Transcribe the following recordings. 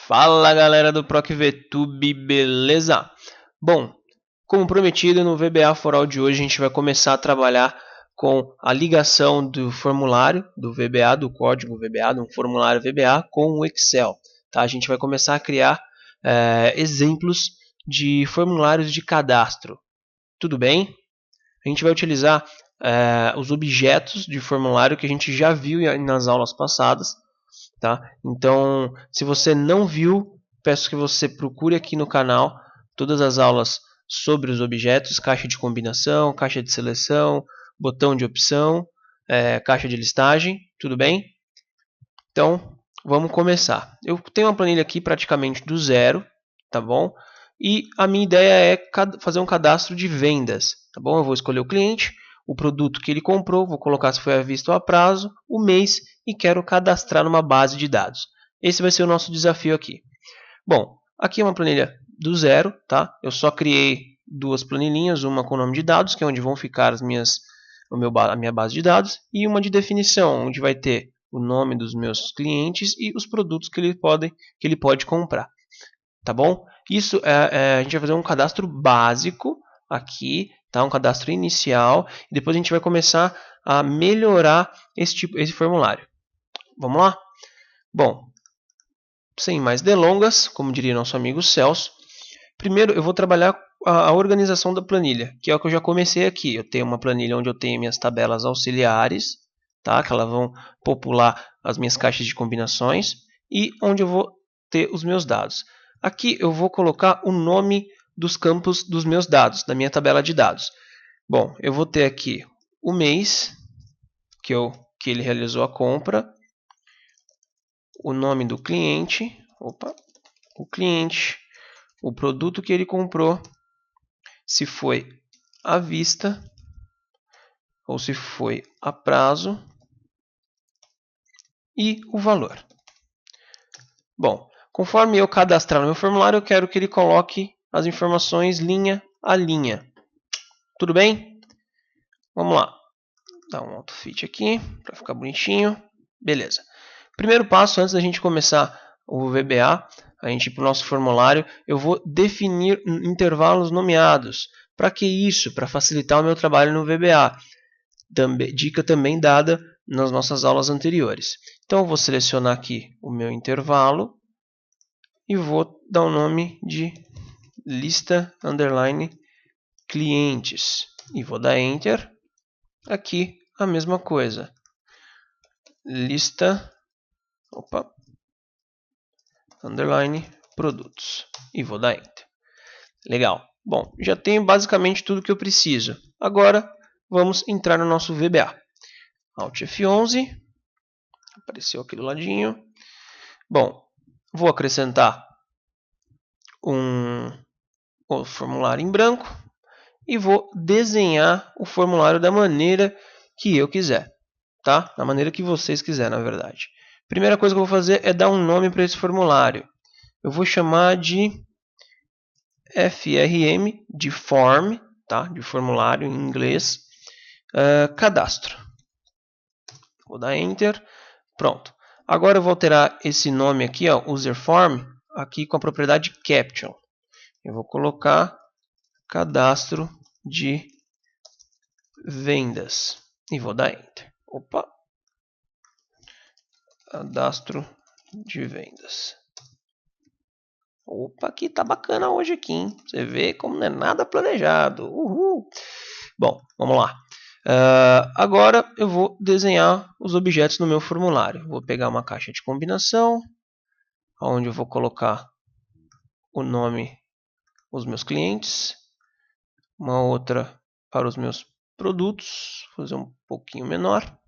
Fala galera do ProcVTube, beleza? Bom, como prometido no VBA For All de hoje a gente vai começar a trabalhar com a ligação do formulário do VBA, do código VBA, do formulário VBA com o Excel. Tá? A gente vai começar a criar exemplos de formulários de cadastro. Tudo bem? A gente vai utilizar os objetos de formulário que a gente já viu nas aulas passadas. Tá? Então, se você não viu, peço que você procure aqui no canal todas as aulas sobre os objetos, caixa de combinação, caixa de seleção, botão de opção, caixa de listagem, tudo bem? Então, vamos começar. Eu tenho uma planilha aqui praticamente do zero, tá bom? E a minha ideia é fazer um cadastro de vendas, tá bom? Eu vou escolher o cliente, o produto que ele comprou, vou colocar se foi à vista ou a prazo, o mês e quero cadastrar numa base de dados. Esse vai ser o nosso desafio aqui. Bom, aqui é uma planilha do zero, tá? Eu só criei duas planilhinhas, uma com o nome de dados, que é onde vão ficar a minha base de dados, e uma de definição, onde vai ter o nome dos meus clientes e os produtos que ele pode comprar. Tá bom? Isso a gente vai fazer um cadastro básico aqui, tá? Um cadastro inicial, e depois a gente vai começar a melhorar esse formulário. Vamos lá? Bom, sem mais delongas, como diria nosso amigo Celso, primeiro eu vou trabalhar a organização da planilha, que é o que eu já comecei aqui. Eu tenho uma planilha onde eu tenho minhas tabelas auxiliares, tá? Que elas vão popular as minhas caixas de combinações, e onde eu vou ter os meus dados. Aqui eu vou colocar o nome dos campos dos meus dados, da minha tabela de dados. Bom, eu vou ter aqui o mês que ele realizou a compra, o nome do cliente, o produto que ele comprou, se foi à vista ou se foi a prazo e o valor. Bom, conforme eu cadastrar no meu formulário, eu quero que ele coloque as informações linha a linha. Tudo bem? Vamos lá. Dá um autofit aqui para ficar bonitinho. Beleza. Primeiro passo, antes da gente começar o VBA, a gente ir para o nosso formulário, eu vou definir intervalos nomeados. Para que isso? Para facilitar o meu trabalho no VBA. Dica também dada nas nossas aulas anteriores. Então, eu vou selecionar aqui o meu intervalo e vou dar o nome de lista underline clientes. E vou dar Enter. Aqui a mesma coisa. Lista underline produtos. E vou dar Enter. Legal. Bom, já tenho basicamente tudo que eu preciso. Agora, vamos entrar no nosso VBA. Alt F11. Apareceu aqui do ladinho. Bom, vou acrescentar o formulário em branco e vou desenhar o formulário da maneira que eu quiser, tá? Da maneira que vocês quiserem, na verdade. Primeira coisa que eu vou fazer é dar um nome para esse formulário. Eu vou chamar de FRM, de form, tá? De formulário em inglês, cadastro. Vou dar Enter. Pronto. Agora eu vou alterar esse nome aqui, ó, user form, aqui com a propriedade caption. Eu vou colocar cadastro de vendas e vou dar Enter. Cadastro de vendas. Aqui tá bacana hoje aqui, hein? Você vê como não é nada planejado. Uhul! Bom, vamos lá. Agora eu vou desenhar os objetos no meu formulário. Vou pegar uma caixa de combinação, onde eu vou colocar o nome dos meus clientes, uma outra para os meus produtos, vou fazer um pouquinho menor.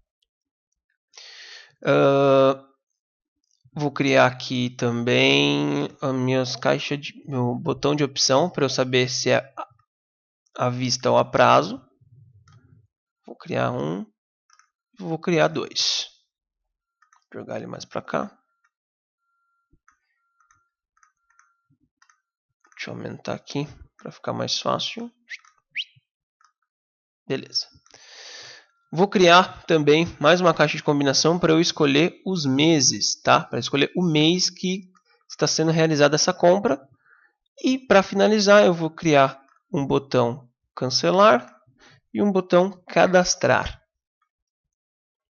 Vou criar aqui também as minhas caixas meu botão de opção para eu saber se é à vista ou a prazo. Vou criar um, vou criar dois. Vou jogar ele mais para cá. Deixa eu aumentar aqui para ficar mais fácil. Beleza. Vou criar também mais uma caixa de combinação para eu escolher os meses, tá? Para escolher o mês que está sendo realizada essa compra. E para finalizar, eu vou criar um botão cancelar e um botão cadastrar,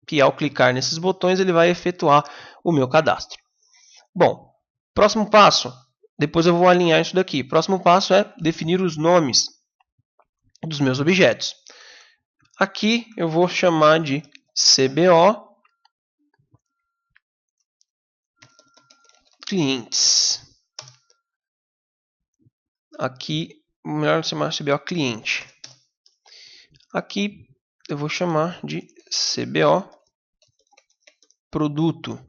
que ao clicar nesses botões ele vai efetuar o meu cadastro. Bom, próximo passo, depois eu vou alinhar isso daqui. Próximo passo é definir os nomes dos meus objetos. Aqui eu vou chamar de CBO clientes. Aqui, melhor chamar CBO cliente. Aqui eu vou chamar de CBO produto.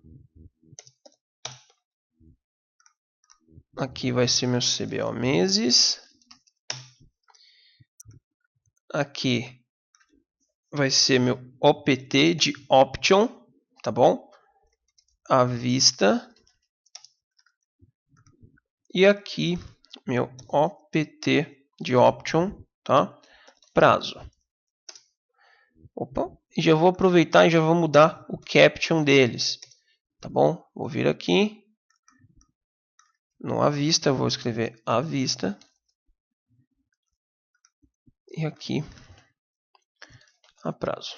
Aqui vai ser meu CBO meses. Aqui vai ser meu OPT de option, tá bom? À vista. E aqui meu OPT de option, tá? Prazo. Opa, e já vou aproveitar e já vou mudar o caption deles, tá bom? Vou vir aqui no à vista, vou escrever à vista. E aqui a prazo.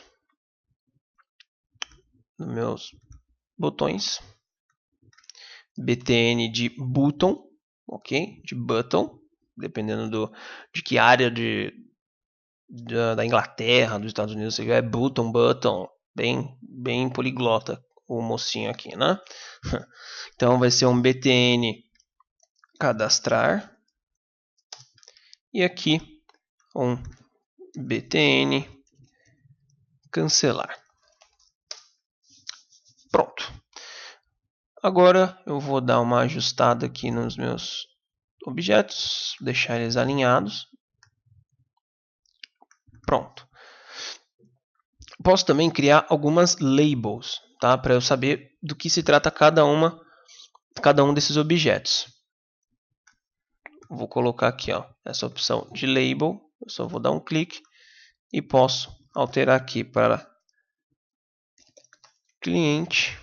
Nos meus botões, BTN de button, ok? De button, dependendo de que área da Inglaterra, dos Estados Unidos você quer, button, bem poliglota o mocinho aqui, né? Então vai ser um BTN cadastrar e aqui um BTN cancelar. Pronto. Agora eu vou dar uma ajustada aqui nos meus objetos, deixar eles alinhados. Pronto. Posso também criar algumas labels, tá? Para eu saber do que se trata cada um desses objetos. Vou colocar aqui, ó, essa opção de label. Eu só vou dar um clique e posso alterar aqui para cliente.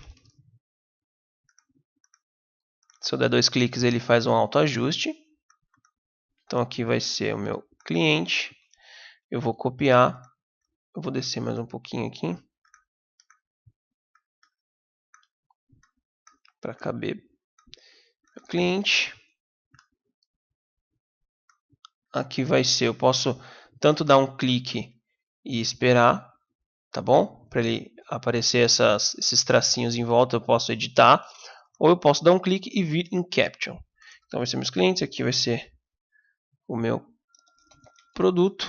Se eu der 2 cliques, ele faz um autoajuste. Então aqui vai ser o meu cliente. Eu vou copiar. Eu vou descer mais um pouquinho aqui para caber o cliente. Aqui vai ser, eu posso tanto dar um clique e esperar, tá bom? Para ele aparecer esses tracinhos em volta, eu posso editar. Ou eu posso dar um clique e vir em Caption. Então vai ser meus clientes, aqui vai ser o meu produto.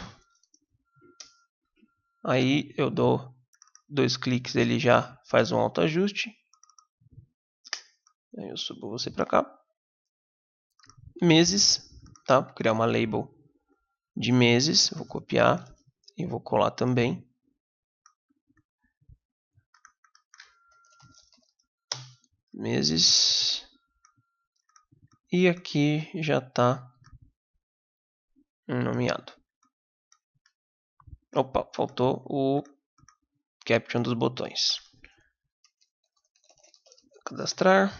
Aí eu dou 2 cliques, ele já faz um autoajuste. Aí eu subo você para cá. Meses, tá? Vou criar uma label de meses, vou copiar e vou colar também. Meses. E aqui já está nomeado. Opa, faltou o caption dos botões. Cadastrar.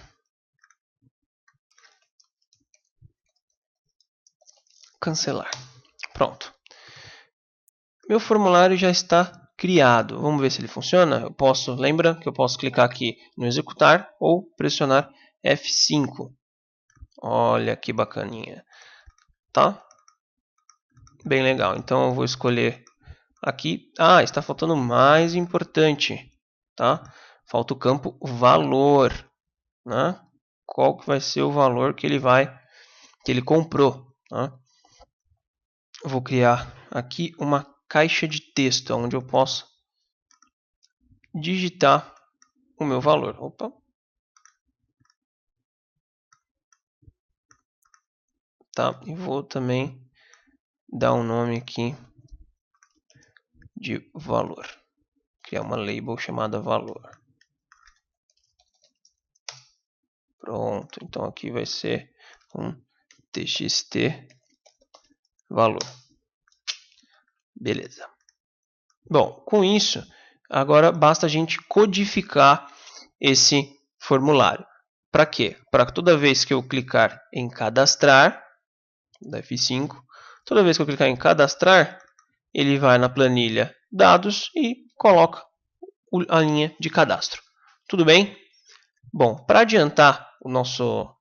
Cancelar. Pronto. Meu formulário já está criado. Vamos ver se ele funciona. Lembra que eu posso clicar aqui no executar ou pressionar F5. Olha que bacaninha. Tá? Bem legal. Então eu vou escolher aqui. Ah, está faltando o mais importante. Tá? Falta o campo valor. Né? Qual que vai ser o valor que ele comprou. Tá? Eu vou criar aqui uma caixa de texto onde eu posso digitar o meu valor. Opa. Tá, e vou também dar um nome aqui de valor. Criar uma label chamada valor. Pronto, então aqui vai ser um txt valor. Beleza. Bom, com isso, agora basta a gente codificar esse formulário. Para quê? Para toda vez que eu clicar em cadastrar, da F5, toda vez que eu clicar em cadastrar, ele vai na planilha dados e coloca a linha de cadastro. Tudo bem? Bom, para adiantar o nosso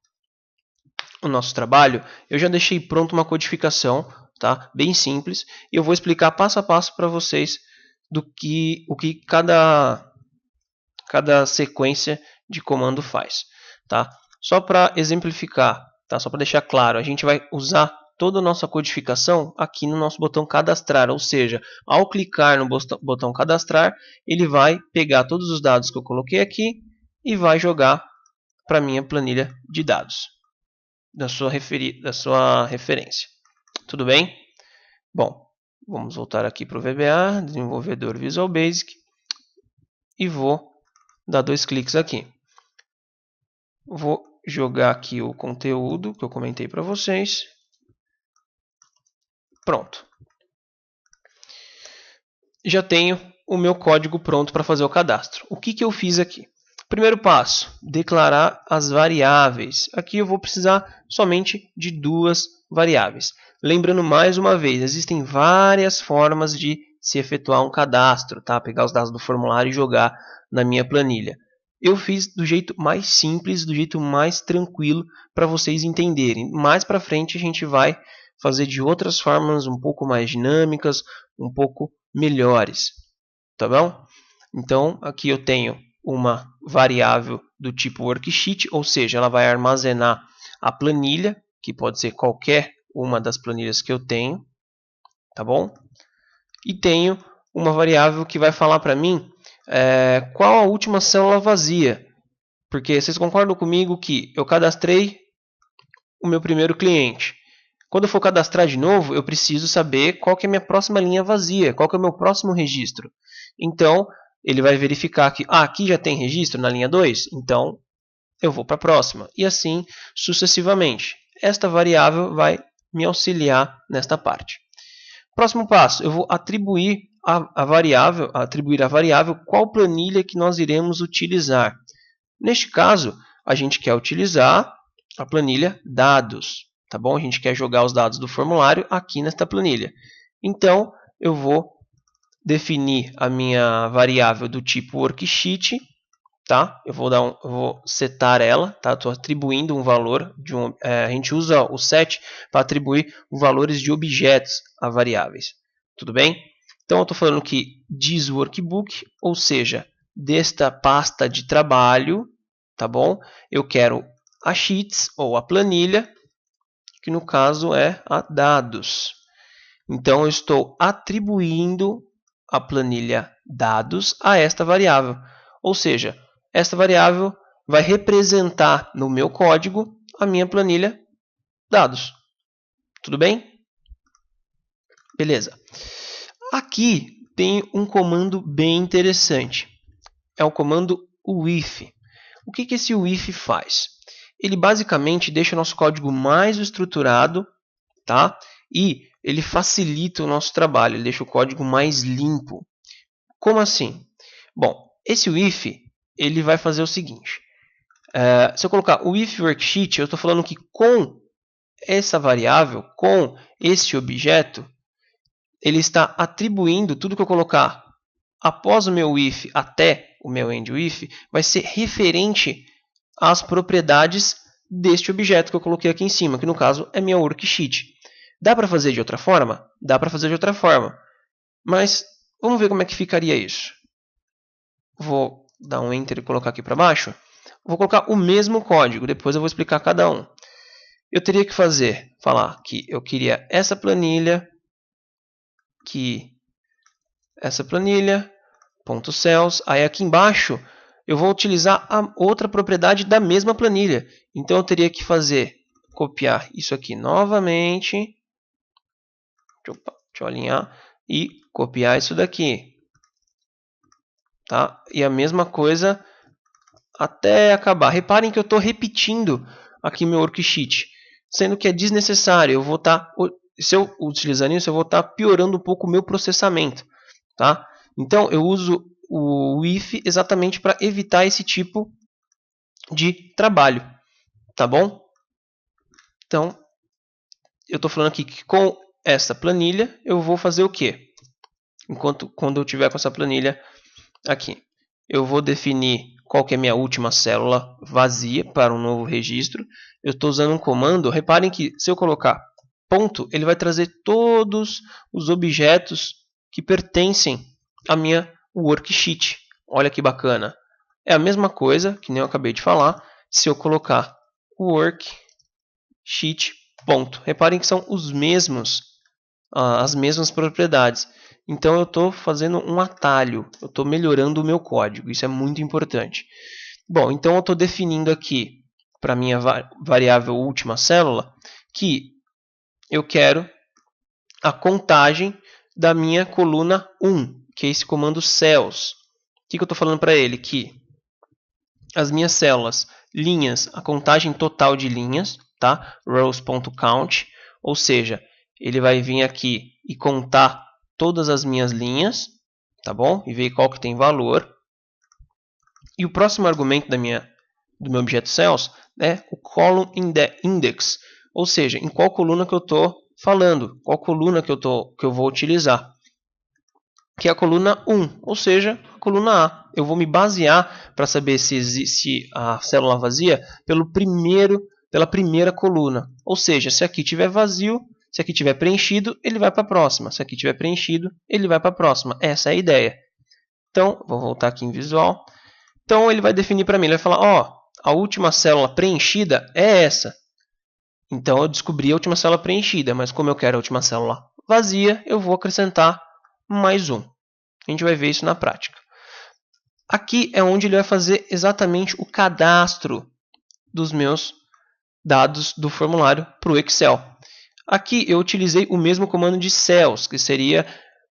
trabalho, eu já deixei pronto uma codificação, tá? Bem simples, e eu vou explicar passo a passo para vocês o que cada sequência de comando faz, tá? Só para exemplificar, tá? Só para deixar claro, a gente vai usar toda a nossa codificação aqui no nosso botão cadastrar, ou seja, ao clicar no botão cadastrar, ele vai pegar todos os dados que eu coloquei aqui e vai jogar para a minha planilha de dados da sua referência. Tudo bem? Bom, vamos voltar aqui para o VBA, desenvolvedor Visual Basic, e vou dar 2 cliques aqui. Vou jogar aqui o conteúdo que eu comentei para vocês. Pronto. Já tenho o meu código pronto para fazer o cadastro. O que eu fiz aqui? Primeiro passo, declarar as variáveis. Aqui eu vou precisar somente de 2 variáveis. Lembrando mais uma vez, existem várias formas de se efetuar um cadastro, tá? Pegar os dados do formulário e jogar na minha planilha. Eu fiz do jeito mais simples, do jeito mais tranquilo para vocês entenderem. Mais para frente a gente vai fazer de outras formas um pouco mais dinâmicas, um pouco melhores, tá bom? Então aqui eu tenho uma variável do tipo worksheet, ou seja, ela vai armazenar a planilha, que pode ser qualquer uma das planilhas que eu tenho, tá bom? E tenho uma variável que vai falar para mim qual a última célula vazia, porque vocês concordam comigo que eu cadastrei o meu primeiro cliente. Quando eu for cadastrar de novo, eu preciso saber qual que é a minha próxima linha vazia, qual que é o meu próximo registro. Então, ele vai verificar que aqui já tem registro na linha 2, então eu vou para a próxima. E assim sucessivamente. Esta variável vai me auxiliar nesta parte. Próximo passo, eu vou atribuir a variável qual planilha que nós iremos utilizar. Neste caso, a gente quer utilizar a planilha dados. Tá bom? A gente quer jogar os dados do formulário aqui nesta planilha. Então, eu vou definir a minha variável do tipo worksheet, tá? Eu vou setar ela, tá? Estou atribuindo um valor a gente usa o set para atribuir valores de objetos a variáveis. Tudo bem? Então, eu estou falando que this workbook, ou seja, desta pasta de trabalho, tá bom? Eu quero a sheets ou a planilha, que no caso é a dados. Então, eu estou atribuindo a planilha dados a esta variável. Ou seja, esta variável vai representar no meu código a minha planilha dados. Tudo bem? Beleza. Aqui tem um comando bem interessante. É o comando with. O que esse with faz? Ele basicamente deixa o nosso código mais estruturado, tá? E ele facilita o nosso trabalho, ele deixa o código mais limpo. Como assim? Bom, esse with ele vai fazer o seguinte. Se eu colocar o with worksheet, eu estou falando que com essa variável, com este objeto, ele está atribuindo tudo que eu colocar após o meu if até o meu end if, vai ser referente às propriedades deste objeto que eu coloquei aqui em cima, que no caso é minha worksheet. Dá para fazer de outra forma? Dá para fazer de outra forma. Mas vamos ver como é que ficaria isso. Vou dar um enter e colocar aqui para baixo. Vou colocar o mesmo código, depois eu vou explicar cada um. Eu teria que falar que eu queria essa planilha, .cells, aí aqui embaixo eu vou utilizar a outra propriedade da mesma planilha. Então eu teria que copiar isso aqui novamente, deixa eu alinhar, e copiar isso daqui. Tá? E a mesma coisa até acabar. Reparem que eu estou repetindo aqui meu worksheet, sendo que é desnecessário. Eu vou estar, se eu utilizar isso, eu vou estar piorando um pouco o meu processamento. Tá? Então eu uso o if exatamente para evitar esse tipo de trabalho, tá bom? Então, eu estou falando aqui que com essa planilha eu vou fazer o quê? Quando eu tiver com essa planilha aqui, eu vou definir qual que é a minha última célula vazia para um novo registro. Eu estou usando um comando. Reparem que se eu colocar ponto, ele vai trazer todos os objetos que pertencem à minha worksheet. Olha que bacana. É a mesma coisa que nem eu acabei de falar. Se eu colocar worksheet ponto, reparem que são os mesmos, as mesmas propriedades. Então eu estou fazendo um atalho, eu estou melhorando o meu código, isso é muito importante. Bom, então eu estou definindo aqui para a minha variável última célula que eu quero a contagem da minha coluna 1, que é esse comando cells. O que eu estou falando para ele? Que as minhas células, linhas, a contagem total de linhas, tá? rows.count, ou seja, ele vai vir aqui e contar todas as minhas linhas, tá bom? E ver qual que tem valor. E o próximo argumento do meu objeto cells é o column index, ou seja, em qual coluna que eu estou falando, qual coluna que eu vou utilizar, que é a coluna 1, ou seja, a coluna A. Eu vou me basear para saber se a célula vazia pela primeira coluna, ou seja, se aqui tiver vazio, se aqui tiver preenchido, ele vai para a próxima. Se aqui tiver preenchido, ele vai para a próxima. Essa é a ideia. Então, vou voltar aqui em visual. Então, ele vai definir para mim. Ele vai falar, ó, a última célula preenchida é essa. Então, eu descobri a última célula preenchida. Mas como eu quero a última célula vazia, eu vou acrescentar mais um. A gente vai ver isso na prática. Aqui é onde ele vai fazer exatamente o cadastro dos meus dados do formulário para o Excel. Aqui eu utilizei o mesmo comando de cells, que seria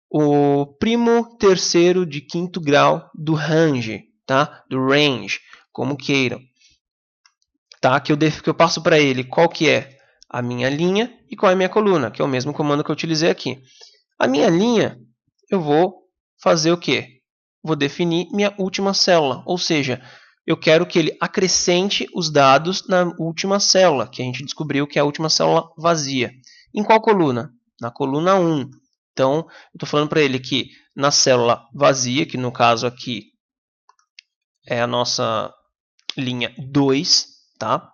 o primo terceiro de quinto grau do range, tá? Do range, como queiram. Tá? Que eu passo para ele qual que é a minha linha e qual é a minha coluna, que é o mesmo comando que eu utilizei aqui. A minha linha, eu vou fazer o quê? Vou definir minha última célula, ou seja, eu quero que ele acrescente os dados na última célula, que a gente descobriu que é a última célula vazia. Em qual coluna? Na coluna 1. Então, eu estou falando para ele que na célula vazia, que no caso aqui é a nossa linha 2, tá?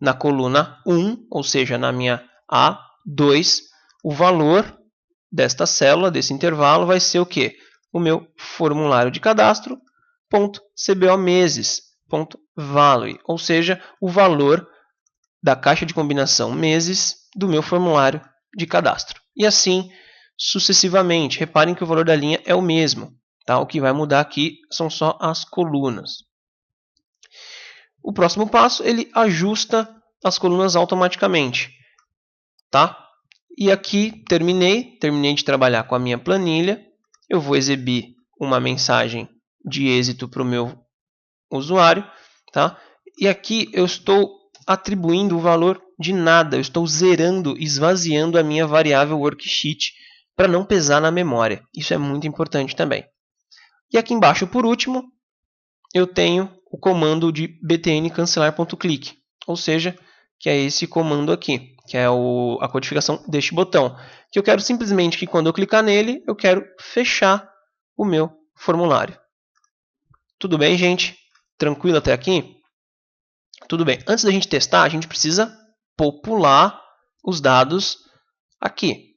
Na coluna 1, ou seja, na minha A2, o valor desta célula, desse intervalo, vai ser o quê? O meu formulário de cadastro, .cbo meses, .value, ou seja, o valor da caixa de combinação meses do meu formulário de cadastro. E assim sucessivamente. Reparem que o valor da linha é o mesmo. Tá? O que vai mudar aqui são só as colunas. O próximo passo, ele ajusta as colunas automaticamente. Tá? E aqui terminei de trabalhar com a minha planilha. Eu vou exibir uma mensagem de êxito para o meu usuário. Tá? E aqui eu estou atribuindo o valor de nada. Eu estou zerando, esvaziando a minha variável worksheet para não pesar na memória. Isso é muito importante também. E aqui embaixo, por último, eu tenho o comando de btn cancelar.click, ou seja, que é esse comando aqui, que é a codificação deste botão, que eu quero simplesmente que quando eu clicar nele, eu quero fechar o meu formulário. Tudo bem, gente? Tranquilo até aqui? Tudo bem. Antes da gente testar, a gente precisa popular os dados aqui.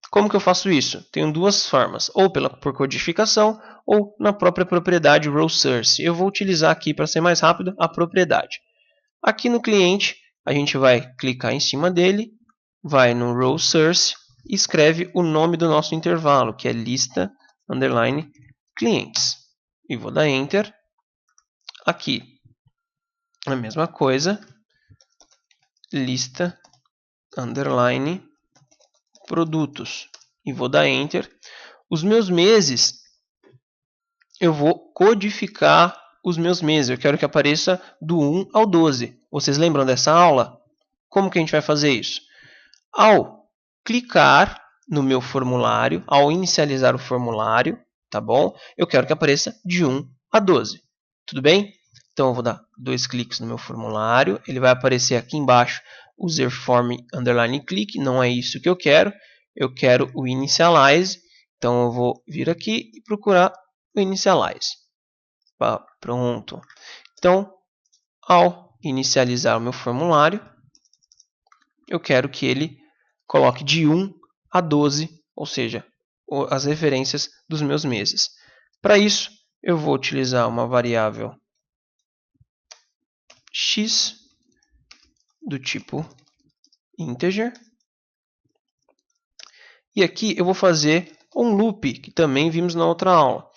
Como que eu faço isso? Tenho duas formas, ou por codificação, ou na própria propriedade row source. Eu vou utilizar aqui, para ser mais rápido, a propriedade. Aqui no cliente, a gente vai clicar em cima dele, vai no row source e escreve o nome do nosso intervalo, que é lista underline clientes. E vou dar enter. Aqui, a mesma coisa, lista underline produtos. E vou dar enter. Os meus meses, eu vou codificar os meus meses. Eu quero que apareça do 1 ao 12. Vocês lembram dessa aula? Como que a gente vai fazer isso? Ao clicar no meu formulário, ao inicializar o formulário, tá bom? Eu quero que apareça de 1 a 12. Tudo bem? Então eu vou dar 2 cliques no meu formulário, ele vai aparecer aqui embaixo user form underline click, não é isso que eu quero o initialize, então eu vou vir aqui e procurar o initialize. Pronto. Então, ao inicializar o meu formulário, eu quero que ele coloque de 1 a 12, ou seja, as referências dos meus meses. Para isso, eu vou utilizar uma variável x do tipo integer. E aqui eu vou fazer um loop, que também vimos na outra aula,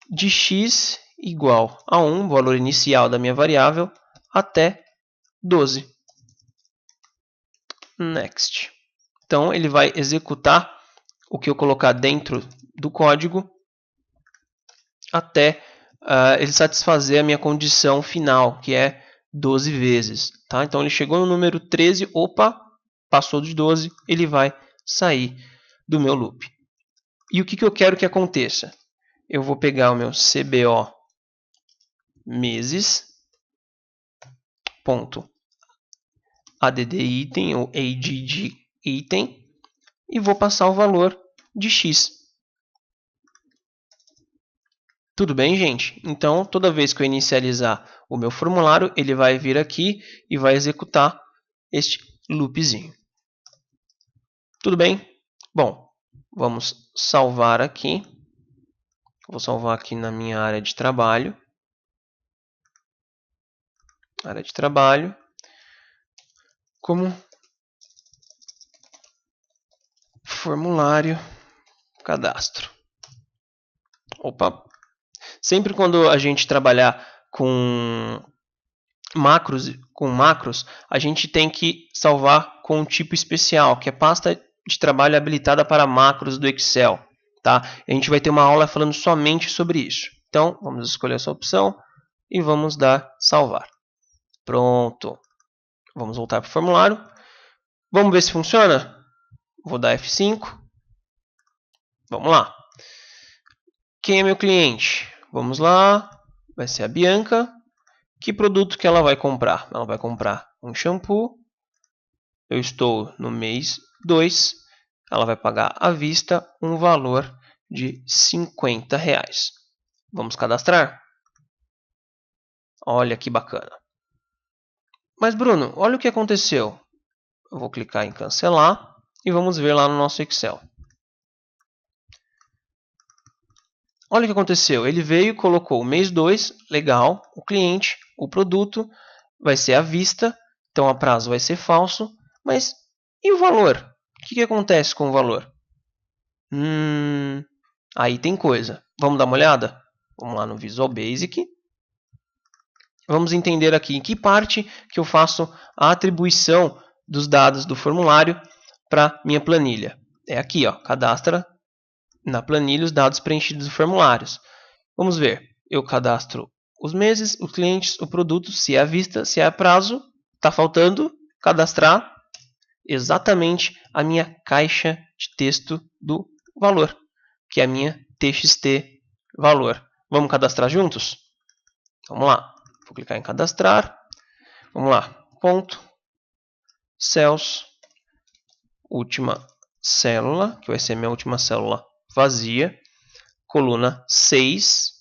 de x igual a 1, valor inicial da minha variável, até 12. Next. Então, ele vai executar o que eu colocar dentro do código até ele satisfazer a minha condição final, que é 12 vezes. Tá? Então, ele chegou no número 13, opa, passou de 12, ele vai sair do meu loop. E o que eu quero que aconteça? Eu vou pegar o meu CBO meses, ponto add item ou add item, e vou passar o valor de x. Tudo bem, gente? Então, toda vez que eu inicializar o meu formulário, ele vai vir aqui e vai executar este loopzinho. Tudo bem? Bom, vamos salvar aqui. Vou salvar aqui na minha área de trabalho. Área de trabalho. Como formulário cadastro. Opa! Sempre quando a gente trabalhar com macros, a gente tem que salvar com um tipo especial, que é pasta de trabalho habilitada para macros do Excel. Tá? A gente vai ter uma aula falando somente sobre isso. Então, vamos escolher essa opção e vamos dar salvar. Pronto. Vamos voltar para o formulário. Vamos ver se funciona? Vou dar F5. Vamos lá. Quem é meu cliente? Vamos lá. Vai ser a Bianca. Que produto que ela vai comprar? Ela vai comprar um shampoo. Eu estou no mês 2. Ela vai pagar à vista um valor de R$50. Vamos cadastrar? Olha que bacana. Mas Bruno, olha o que aconteceu. Eu vou clicar em cancelar e vamos ver lá no nosso Excel. Olha o que aconteceu. Ele veio e colocou o mês 2, legal, o cliente, o produto, vai ser à vista, então a prazo vai ser falso, mas e o valor? O que acontece com o valor? Aí tem coisa. Vamos dar uma olhada? Vamos lá no Visual Basic. Vamos entender aqui em que parte que eu faço a atribuição dos dados do formulário para minha planilha. É aqui, ó, cadastra na planilha os dados preenchidos dos formulários. Vamos ver. Eu cadastro os meses, os clientes, o produto, se é à vista, se é a prazo. Está faltando cadastrar exatamente a minha caixa de texto do valor, que é a minha TXT valor. Vamos cadastrar juntos? Vamos lá. Vou clicar em cadastrar. Vamos lá. Ponto. Cells. Última célula, que vai ser minha última célula vazia. Coluna 6,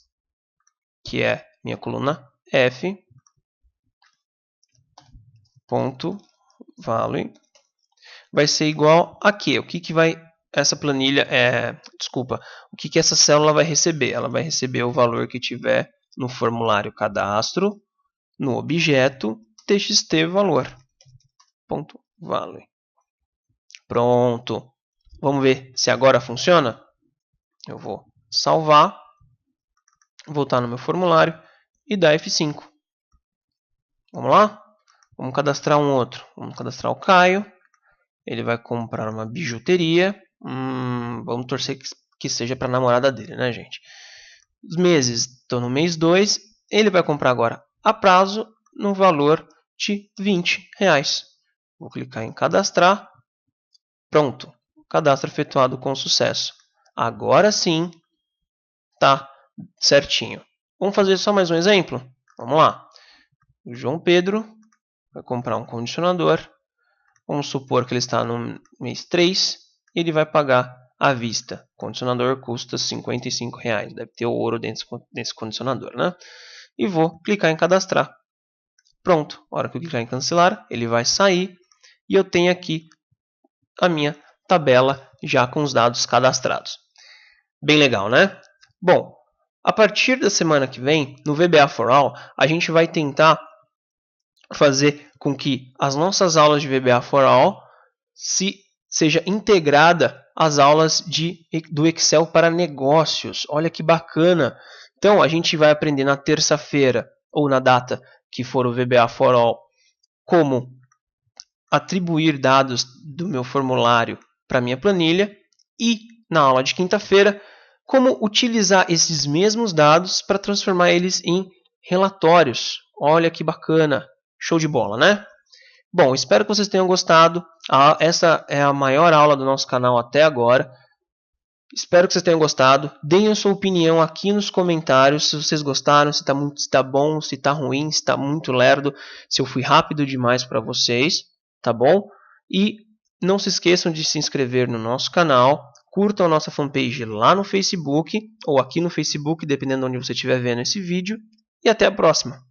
que é minha coluna F. Ponto. Value. Vai ser igual a quê? O que vai essa planilha o que essa célula vai receber? Ela vai receber o valor que tiver no formulário cadastro, no objeto txt valor. Ponto value. Pronto. Vamos ver se agora funciona? Eu vou salvar, voltar no meu formulário e dar F5. Vamos lá? Vamos cadastrar um outro. Vamos cadastrar o Caio. Ele vai comprar uma bijuteria. Vamos torcer que seja para a namorada dele, né, gente? Os meses estão no mês 2. Ele vai comprar agora a prazo no valor de R$20. Vou clicar em cadastrar. Pronto. Cadastro efetuado com sucesso. Agora sim, tá certinho. Vamos fazer só mais um exemplo? Vamos lá. O João Pedro vai comprar um condicionador. Vamos supor que ele está no mês 3 e ele vai pagar à vista. O condicionador custa R$55. Deve ter ouro dentro desse condicionador, né? E vou clicar em cadastrar. Pronto. A hora que eu clicar em cancelar, ele vai sair e eu tenho aqui a minha tabela já com os dados cadastrados. Bem legal, né? Bom, a partir da semana que vem, no VBA for All, a gente vai tentar fazer com que as nossas aulas de VBA for All seja integrada às aulas do Excel para negócios. Olha que bacana! Então, a gente vai aprender na terça-feira, ou na data que for o VBA for All, como atribuir dados do meu formulário para minha planilha e, na aula de quinta-feira, como utilizar esses mesmos dados para transformar eles em relatórios. Olha que bacana! Show de bola, né? Bom, espero que vocês tenham gostado. Essa é a maior aula do nosso canal até agora. Espero que vocês tenham gostado. Deem a sua opinião aqui nos comentários. Se vocês gostaram, se está bom, se está ruim, se está muito lerdo, se eu fui rápido demais para vocês, tá bom? E não se esqueçam de se inscrever no nosso canal. Curtam a nossa fanpage lá no Facebook ou aqui no Facebook, dependendo de onde você estiver vendo esse vídeo. E até a próxima!